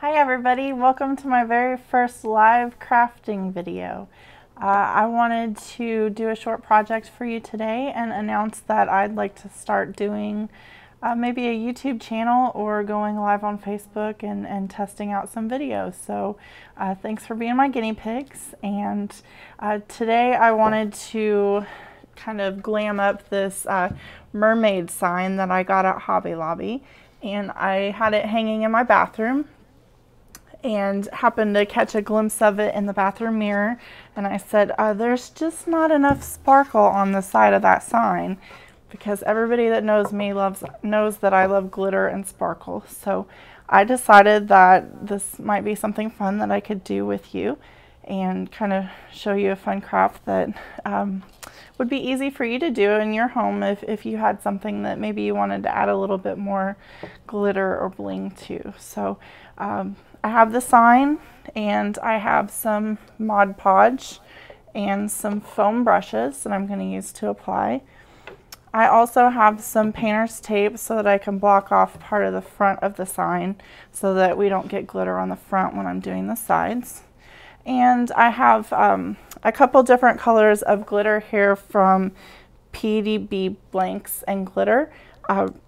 Hi everybody, welcome to my very first live crafting video. I wanted to do a short project for you today and announce that I'd like to start doing maybe a YouTube channel or going live on Facebook and testing out some videos. So thanks for being my guinea pigs. And today I wanted to kind of glam up this mermaid sign that I got at Hobby Lobby. And I had it hanging in my bathroom and happened to catch a glimpse of it in the bathroom mirror, and I said, there's just not enough sparkle on the side of that sign, because everybody that knows me knows that I love glitter and sparkle. So I decided that this might be something fun that I could do with you and kind of show you a fun craft that would be easy for you to do in your home if you had something that maybe you wanted to add a little bit more glitter or bling to. So I have the sign, and I have some Mod Podge and some foam brushes that I'm going to use to apply. I also have some painter's tape so that I can block off part of the front of the sign so that we don't get glitter on the front when I'm doing the sides. And I have a couple different colors of glitter here from PDB Blanks and Glitter.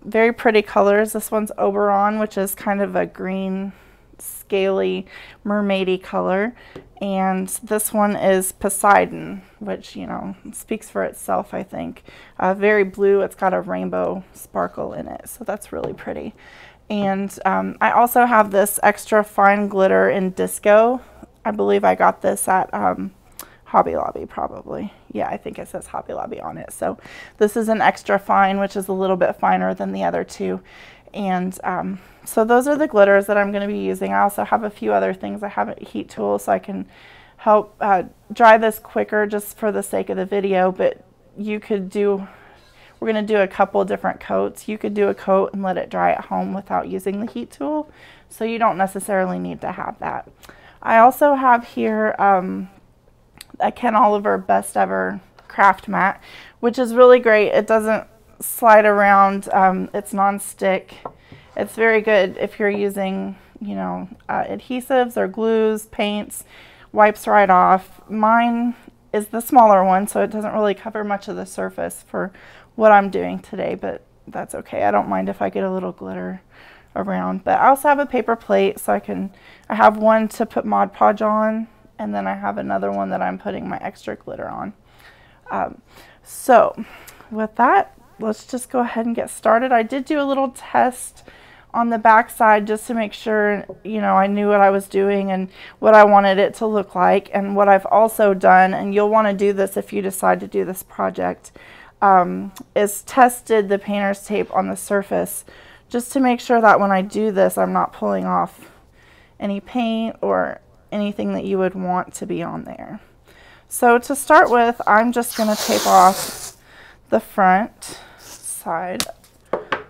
Very pretty colors. This one's Oberon, which is kind of a green, scaly, mermaidy color, and this one is Poseidon, which, you know, speaks for itself, I think. Very blue. It's got a rainbow sparkle in it, so that's really pretty. And I also have this extra fine glitter in Disco. I believe I got this at Hobby Lobby, probably. Yeah, I think it says Hobby Lobby on it. So this is an extra fine, which is a little bit finer than the other two. And so those are the glitters that I'm going to be using. I also have a few other things. I have a heat tool so I can help dry this quicker just for the sake of the video, but you could do, we're going to do a couple different coats. You could do a coat and let it dry at home without using the heat tool, so you don't necessarily need to have that. I also have here a Ken Oliver Best Ever craft mat, which is really great. It doesn't slide around. It's non-stick. It's very good if you're using, you know, adhesives or glues, paints. Wipes right off. Mine is the smaller one, so it doesn't really cover much of the surface for what I'm doing today, but that's okay. I don't mind if I get a little glitter around. But I also have a paper plate, so I have one to put Mod Podge on, and then I have another one that I'm putting my extra glitter on. So with that, let's just go ahead and get started. I did do a little test on the back side just to make sure, you know, I knew what I was doing and what I wanted it to look like. And what I've also done, and you'll want to do this if you decide to do this project, is tested the painter's tape on the surface just to make sure that when I do this, I'm not pulling off any paint or anything that you would want to be on there. So to start with, I'm just going to tape off the front side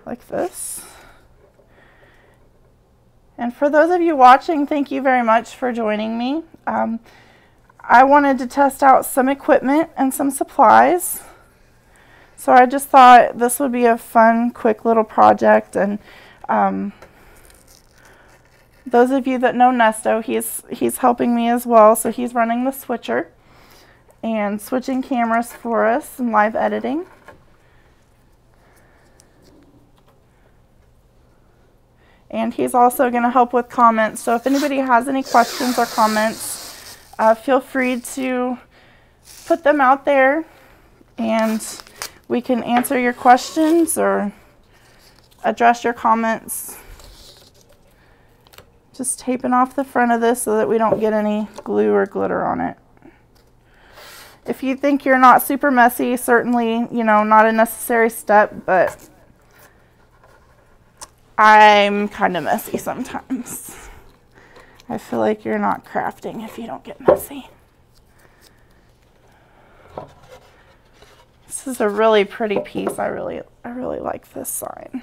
like this. And for those of you watching, thank you very much for joining me. I wanted to test out some equipment and some supplies. So I just thought this would be a fun, quick little project. And those of you that know Nesto, he's helping me as well. So he's running the switcher and switching cameras for us and live editing. And he's also going to help with comments. So if anybody has any questions or comments, feel free to put them out there, and we can answer your questions or address your comments. Just taping off the front of this so that we don't get any glue or glitter on it. If you think you're not super messy, certainly, you know, not a necessary step, but I'm kind of messy sometimes. I feel like you're not crafting if you don't get messy. This is a really pretty piece. I really like this sign.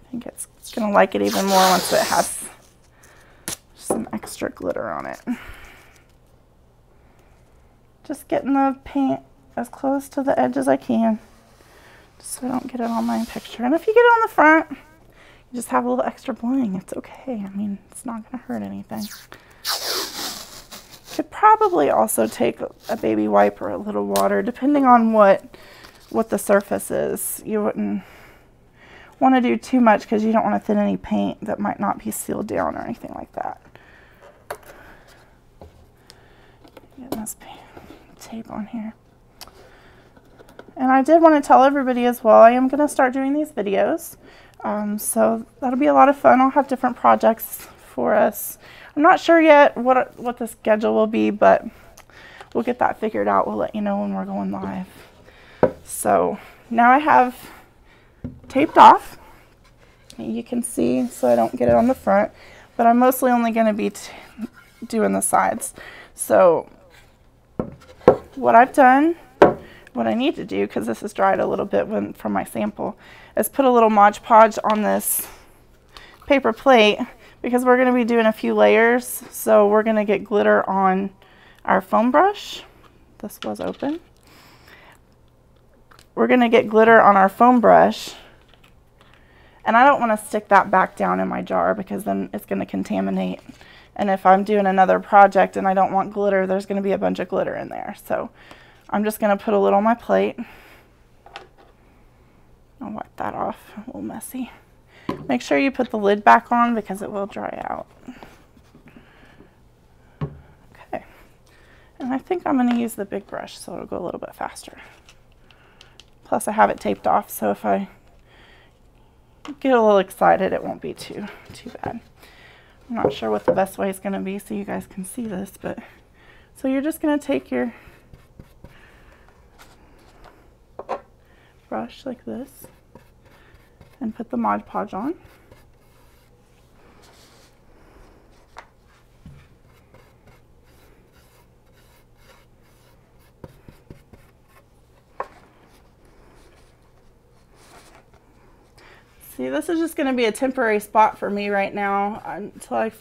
I think it's going to like it even more once it has some extra glitter on it. Just getting the paint as close to the edge as I can, so I don't get it on my picture. And if you get it on the front, you You just have a little extra bling. It's okay. I mean, it's not going to hurt anything. Could probably also take a baby wipe or a little water, depending on what the surface is. You wouldn't want to do too much because you don't want to thin any paint that might not be sealed down or anything like that. Get this tape on here. And I did want to tell everybody as well, I am going to start doing these videos. So that'll be a lot of fun. I'll have different projects for us. I'm not sure yet what the schedule will be, but we'll get that figured out. We'll let you know when we're going live. So now I have taped off. You can see, so I don't get it on the front, but I'm mostly only going to be doing the sides. So what I've done, what I need to do, because this has dried a little bit from my sample, is put a little Mod Podge on this paper plate, because we're going to be doing a few layers. So we're going to get glitter on our foam brush. This was open. We're going to get glitter on our foam brush. And I don't want to stick that back down in my jar because then it's going to contaminate. And if I'm doing another project and I don't want glitter, there's going to be a bunch of glitter in there. So I'm just going to put a little on my plate. I'll wipe that off, a little messy. Make sure you put the lid back on because it will dry out. Okay. And I think I'm going to use the big brush so it'll go a little bit faster. Plus I have it taped off, so if I get a little excited, it won't be too bad. I'm not sure what the best way is going to be so you guys can see this, but so you're just going to take your brush like this and put the Mod Podge on. See, this is just going to be a temporary spot for me right now until I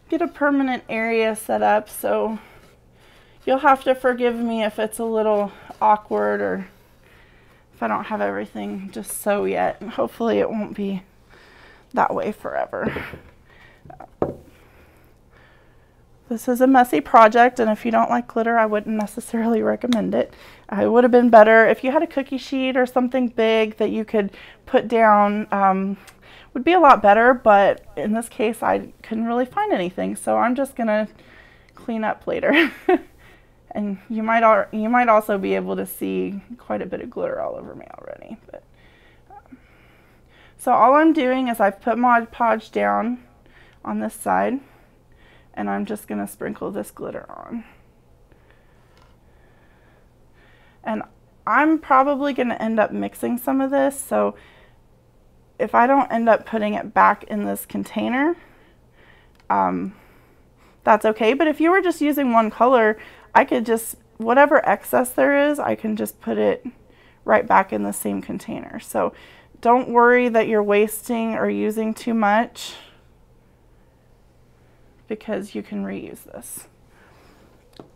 get a permanent area set up. So you'll have to forgive me if it's a little awkward or if I don't have everything just so yet. Hopefully it won't be that way forever. This is a messy project, and if you don't like glitter, I wouldn't necessarily recommend it. It would have been better if you had a cookie sheet or something big that you could put down. Would be a lot better, but in this case I couldn't really find anything, so I'm just gonna clean up later. And you might also be able to see quite a bit of glitter all over me already. But so all I'm doing is I've put Mod Podge down on this side, and I'm just going to sprinkle this glitter on. And I'm probably going to end up mixing some of this, so if I don't end up putting it back in this container, that's okay. But if you were just using one color, I could just, whatever excess there is, I can just put it right back in the same container. So don't worry that you're wasting or using too much, because you can reuse this.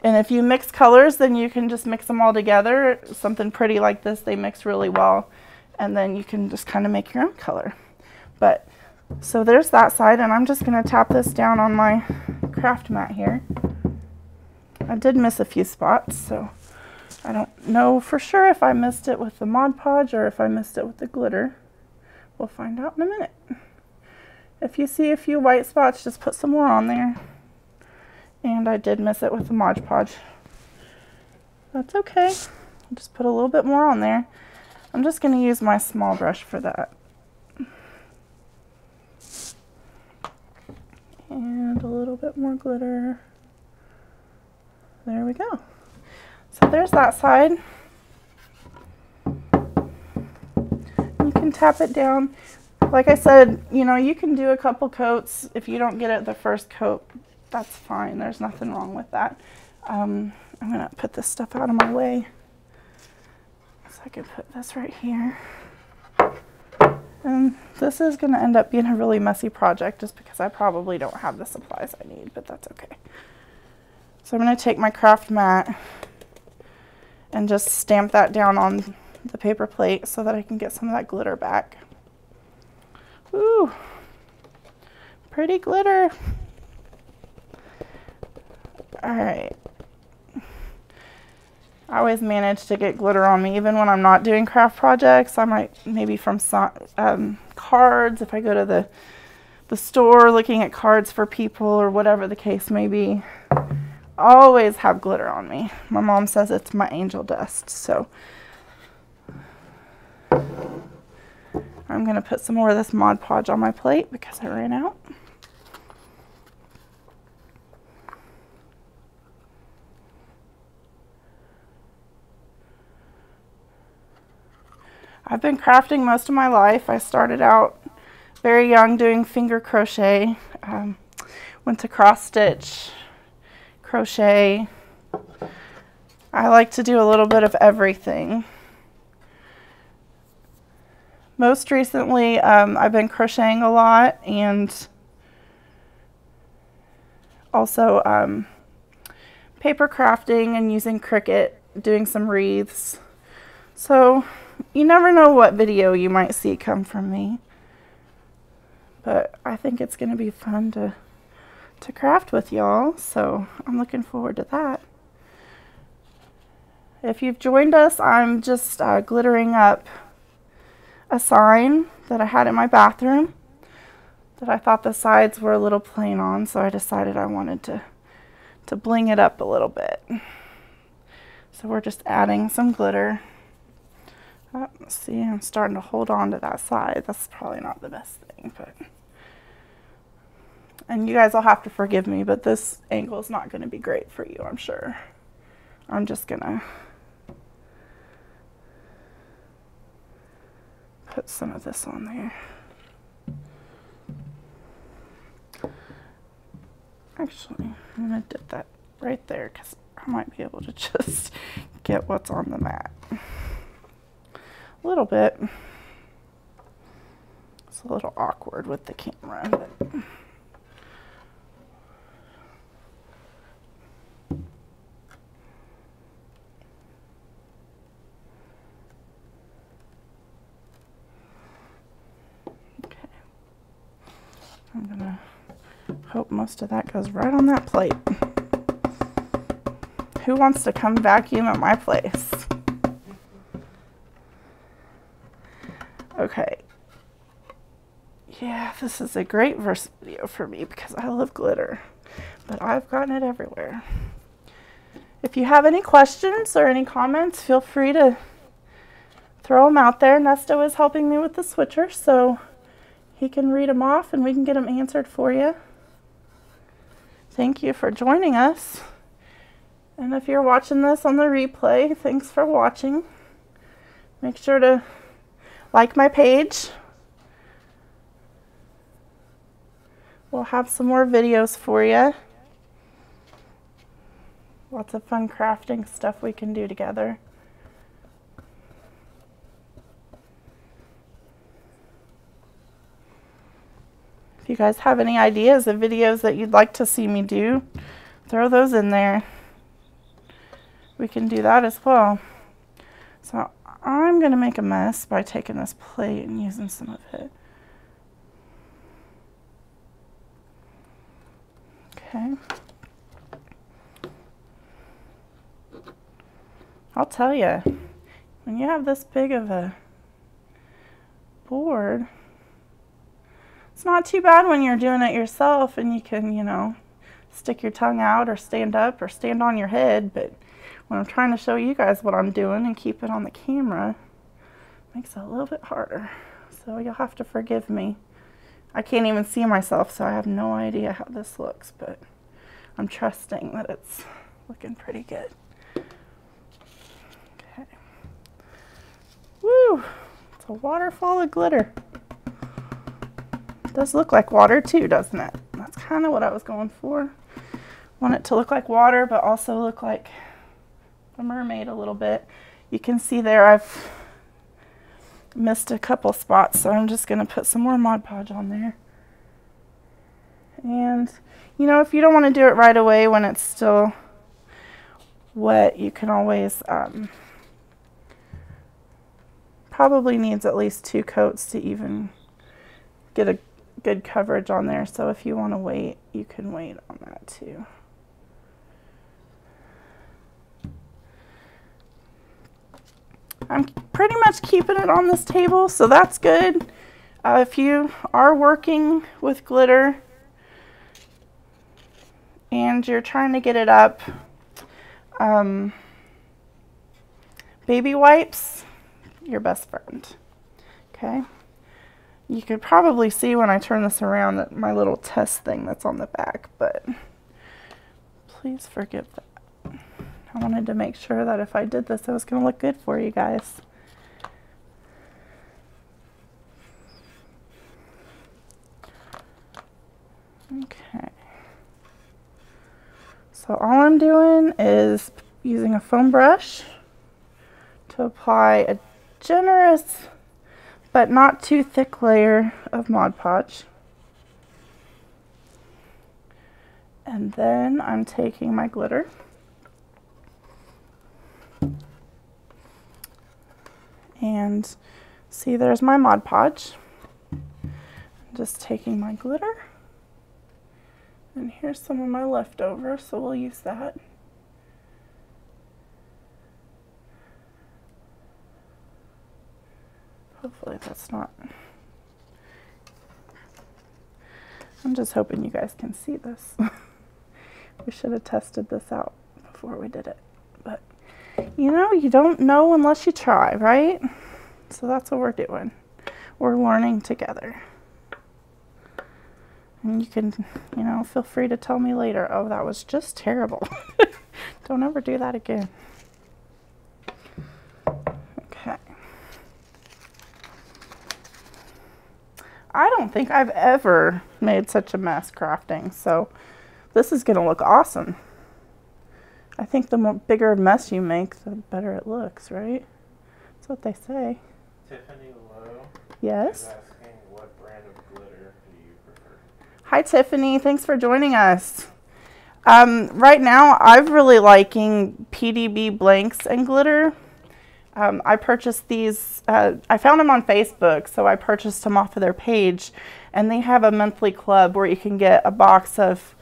And if you mix colors, then you can just mix them all together. Something pretty like this, they mix really well, and then you can just kind of make your own color. But so there's that side, and I'm just going to tap this down on my craft mat here. I did miss a few spots, so I don't know for sure if I missed it with the Mod Podge or if I missed it with the glitter. We'll find out in a minute. If you see a few white spots, just put some more on there. And I did miss it with the Mod Podge. That's okay. I'll just put a little bit more on there. I'm just going to use my small brush for that. And a little bit more glitter. There we go. So there's that side. You can tap it down. Like I said, you know, you can do a couple coats. If you don't get it the first coat, that's fine. There's nothing wrong with that. I'm going to put this stuff out of my way so I can put this right here. And this is going to end up being a really messy project just because I probably don't have the supplies I need, but that's okay. So I'm going to take my craft mat and just stamp that down on the paper plate so that I can get some of that glitter back. Ooh, pretty glitter. All right. I always manage to get glitter on me, even when I'm not doing craft projects. I might, maybe from cards, if I go to the store looking at cards for people or whatever the case may be. Always have glitter on me. My mom says it's my angel dust, so I'm going to put some more of this Mod Podge on my plate because I ran out. I've been crafting most of my life. I started out very young doing finger crochet, went to cross stitch, crochet. I like to do a little bit of everything. Most recently, I've been crocheting a lot and also paper crafting and using Cricut, doing some wreaths. So you never know what video you might see come from me, but I think it's going to be fun to craft with y'all, so I'm looking forward to that. If you've joined us, I'm just glittering up a sign that I had in my bathroom that I thought the sides were a little plain on, so I decided I wanted to bling it up a little bit. So we're just adding some glitter. Let's see, I'm starting to hold on to that side. That's probably not the best thing, but... And you guys will have to forgive me, but this angle is not going to be great for you, I'm sure. I'm just going to put some of this on there. Actually, I'm going to dip that right there because I might be able to just get what's on the mat. A little bit. It's a little awkward with the camera, but... I'm gonna hope most of that goes right on that plate. Who wants to come vacuum at my place? Okay. Yeah, this is a great verse video for me because I love glitter, but I've gotten it everywhere. If you have any questions or any comments, feel free to throw them out there. Nesto is helping me with the switcher, so he can read them off and we can get them answered for you. Thank you for joining us. And if you're watching this on the replay, thanks for watching. Make sure to like my page. We'll have some more videos for you. Lots of fun crafting stuff we can do together. If you guys have any ideas of videos that you'd like to see me do, throw those in there. We can do that as well. So I'm going to make a mess by taking this plate and using some of it. Okay. I'll tell you, when you have this big of a board, it's not too bad when you're doing it yourself and you can, you know, stick your tongue out or stand up or stand on your head, but when I'm trying to show you guys what I'm doing and keep it on the camera, it makes it a little bit harder. So you'll have to forgive me. I can't even see myself, so I have no idea how this looks, but I'm trusting that it's looking pretty good. Okay. Woo! It's a waterfall of glitter. It does look like water too, doesn't it? That's kind of what I was going for. Want it to look like water, but also look like a mermaid a little bit. You can see there I've missed a couple spots, so I'm just going to put some more Mod Podge on there. And, you know, if you don't want to do it right away when it's still wet, you can always, probably needs at least 2 coats to even get a good coverage on there. So if you want to wait, you can wait on that too. I'm pretty much keeping it on this table, so that's good. If you are working with glitter and you're trying to get it up, baby wipes, your best friend. Okay. You could probably see when I turn this around that my little test thing that's on the back, but please forgive that. I wanted to make sure that if I did this, it was going to look good for you guys. Okay. So all I'm doing is using a foam brush to apply a generous but not too thick layer of Mod Podge. And then I'm taking my glitter and see, there's my Mod Podge. Just taking my glitter, and here's some of my leftovers, so we'll use that. Hopefully that's not, I'm just hoping you guys can see this. We should have tested this out before we did it, but you know, you don't know unless you try, right? So that's what we're doing. We're learning together. And you can, you know, feel free to tell me later, oh, that was just terrible. Don't ever do that again. Okay. I don't think I've ever made such a mess crafting, so this is going to look awesome. I think the bigger mess you make, the better it looks, right? That's what they say. Tiffany Lowe yes? is asking, what brand of glitter do you prefer? Hi, Tiffany. Thanks for joining us. Right now, I'm really liking PDB blanks and glitter. I purchased these, I found them on Facebook, so I purchased them off of their page, and they have a monthly club where you can get a box of,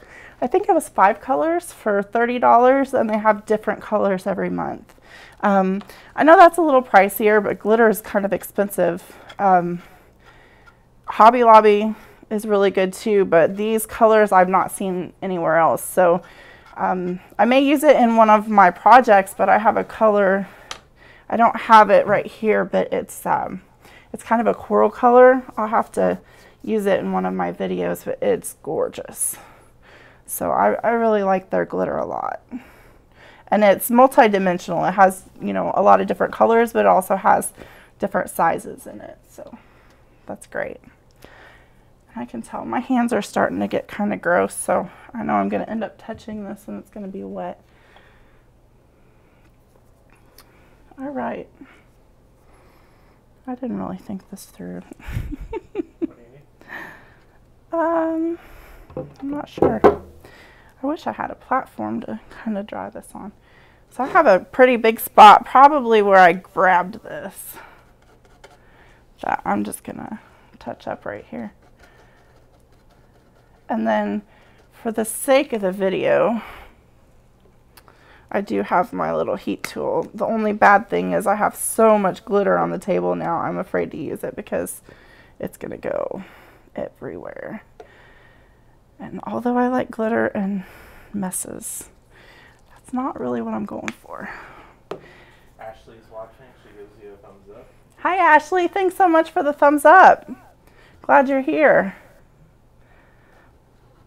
I think it was 5 colors for $30, and they have different colors every month. I know that's a little pricier, but glitter is kind of expensive. Hobby Lobby is really good too, but these colors I've not seen anywhere else. So I may use it in one of my projects, but I have a color, I don't have it right here, but it's kind of a coral color. I'll have to use it in one of my videos, but it's gorgeous. So I really like their glitter a lot. And it's multi-dimensional. It has, you know, a lot of different colors, but it also has different sizes in it. So that's great. I can tell my hands are starting to get kind of gross, so I know I'm going to end up touching this and it's going to be wet. All right. I didn't really think this through. What do you need? I'm not sure. I wish I had a platform to kind of dry this on. So I have a pretty big spot, probably where I grabbed this, that I'm just going to touch up right here. And then for the sake of the video, I do have my little heat tool. The only bad thing is I have so much glitter on the table now, I'm afraid to use it because it's going to go everywhere. And although I like glitter and messes, that's not really what I'm going for. Ashley's watching. She gives you a thumbs up. Hi, Ashley. Thanks so much for the thumbs up. Glad you're here.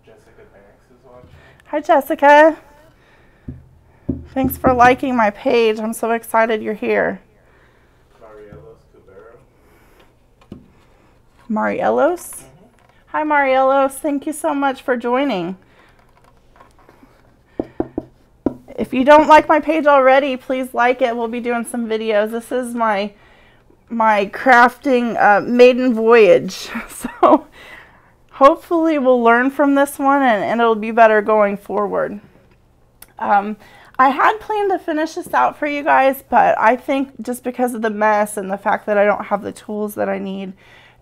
Jessica Banks is watching. Hi, Jessica. Thanks for liking my page. I'm so excited you're here. Marielos Cubero. Marielos? Hi, Marielos. Thank you so much for joining. If you don't like my page already, please like it. We'll be doing some videos. This is my crafting maiden voyage. So hopefully we'll learn from this one and it'll be better going forward. I had planned to finish this out for you guys, but I think just because of the mess and the fact that I don't have the tools that I need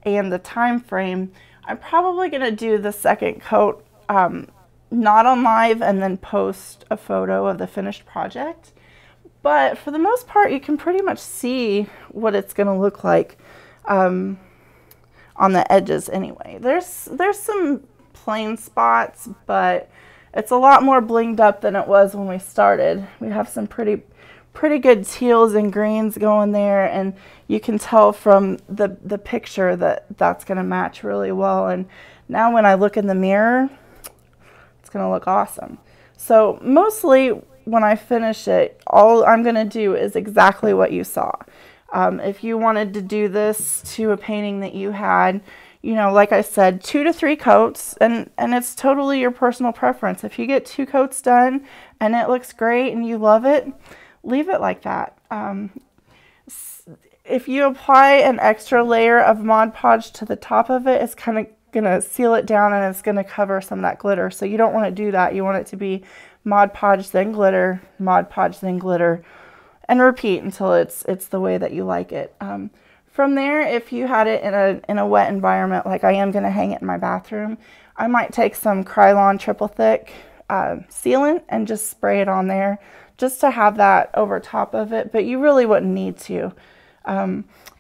and the time frame, I'm probably going to do the second coat not on live and then post a photo of the finished project. But for the most part, you can pretty much see what it's going to look like on the edges anyway. There's some plain spots, but it's a lot more blinged up than it was when we started. We have some pretty good teals and greens going there, and you can tell from the picture that that's going to match really well. And now when I look in the mirror, it's going to look awesome. So mostly when I finish it, all I'm going to do is exactly what you saw. If you wanted to do this to a painting that you had, you know, like I said, 2 to 3 coats, and it's totally your personal preference. If you get 2 coats done and it looks great and you love it, leave it like that. If you apply an extra layer of Mod Podge to the top of it, it's kind of going to seal it down and it's going to cover some of that glitter. So you don't want to do that. You want it to be Mod Podge, then glitter, Mod Podge, then glitter, and repeat until it's the way that you like it. From there, if you had it in a wet environment, like I am going to hang it in my bathroom, I might take some Krylon triple thick sealant and just spray it on there just to have that over top of it, but you really wouldn't need to.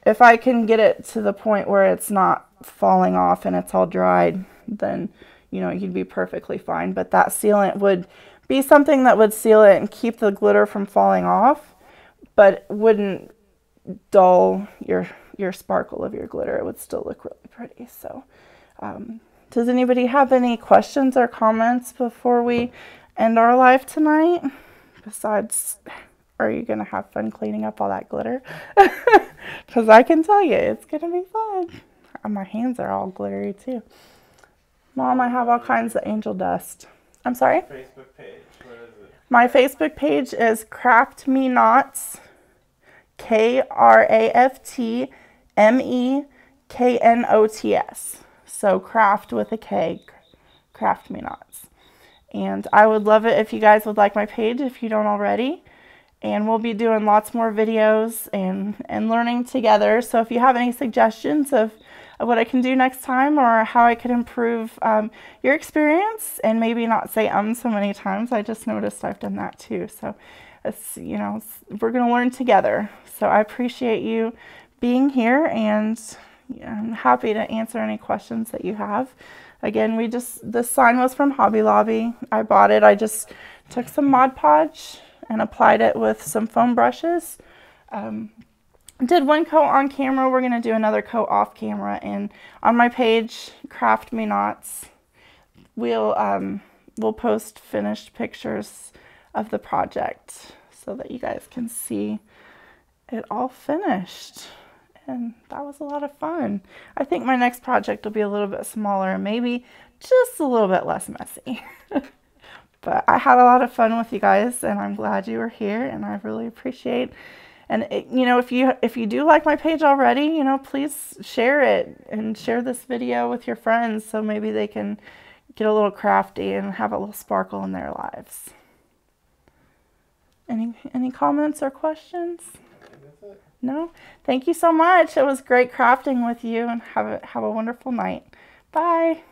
If I can get it to the point where it's not falling off and it's all dried, then, you know, you'd be perfectly fine. But that sealant would be something that would seal it and keep the glitter from falling off, but wouldn't dull your sparkle of your glitter. It would still look really pretty. So does anybody have any questions or comments before we end our live tonight? Besides, are you going to have fun cleaning up all that glitter? Because I can tell you, it's going to be fun. My hands are all glittery too. Mom, I have all kinds of angel dust. I'm sorry? Facebook page, what is it? My Facebook page is Craft Me Knots, KraftMeknots. So craft with a K, Craft Me Knots. And I would love it if you guys would like my page if you don't already. And we'll be doing lots more videos and learning together. So if you have any suggestions of what I can do next time or how I could improve your experience and maybe not say so many times. I just noticed I've done that too. So it's, you know, we're going to learn together. So I appreciate you being here, and I'm happy to answer any questions that you have. Again, this sign was from Hobby Lobby. I bought it. I just took some Mod Podge and applied it with some foam brushes. Did one coat on camera. We're going to do another coat off camera. And on my page, Craft Me Knots, we'll post finished pictures of the project so that you guys can see it all finished. And that was a lot of fun. I think my next project will be a little bit smaller and maybe just a little bit less messy. But I had a lot of fun with you guys, and I'm glad you were here, and I really appreciate. And you know, if you do like my page already, you know, please share it and share this video with your friends so maybe they can get a little crafty and have a little sparkle in their lives. Any comments or questions? That's it. No? Thank you so much. It was great crafting with you, and have a wonderful night. Bye.